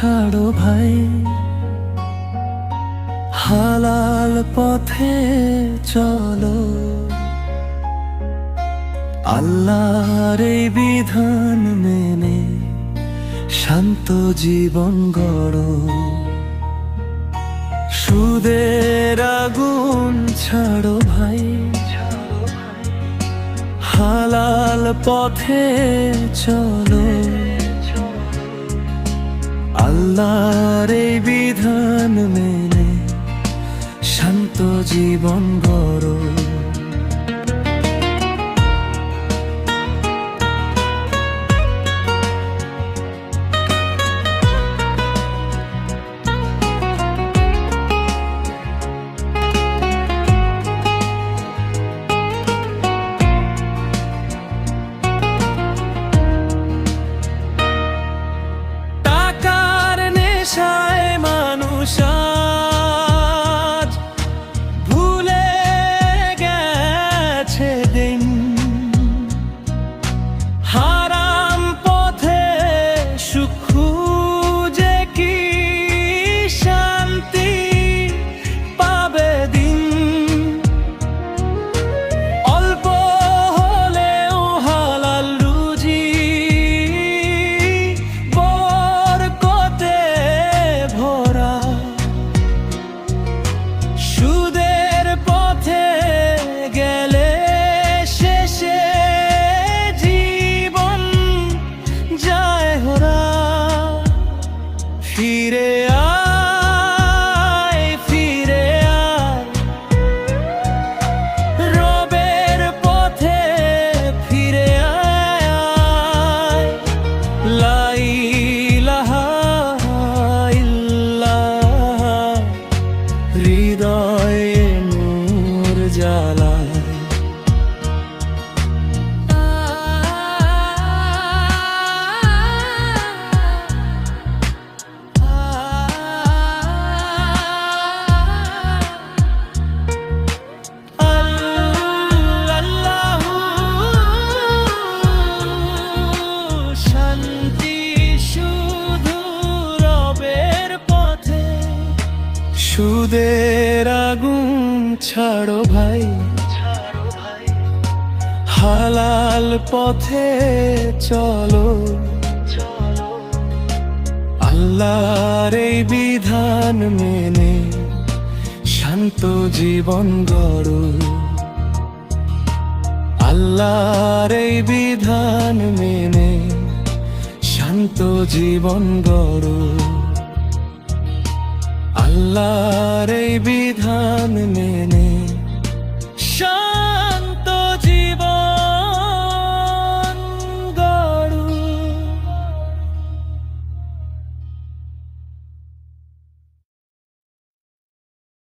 ছাড়ো ভাই, হালাল পথে চলো। আল্লাহর এই বিধান মেনে শান্ত জীবন গড়ো। সুদের আগুন ছাড়ো ভাই, হালাল পথে চলো। আল্লাহর এই বিধান মেনে শান্ত জীবন গড়ো। ফিরে আয়, ফিরে আয়, রবের পথে ফিরে আয়। লা ইলাহা ইল্লাল্লাহ, হৃদয়ে নূর জ্বালায়। সুদের আগুন ছাড়ো ভাই, হালাল পথে চলো। আল্লাহর এই বিধান মেনে শান্ত জীবন গড়ো। আল্লাহর এই বিধান মেনে শান্ত জীবন গড়ো। আল্লাহর এই বিধান মেনে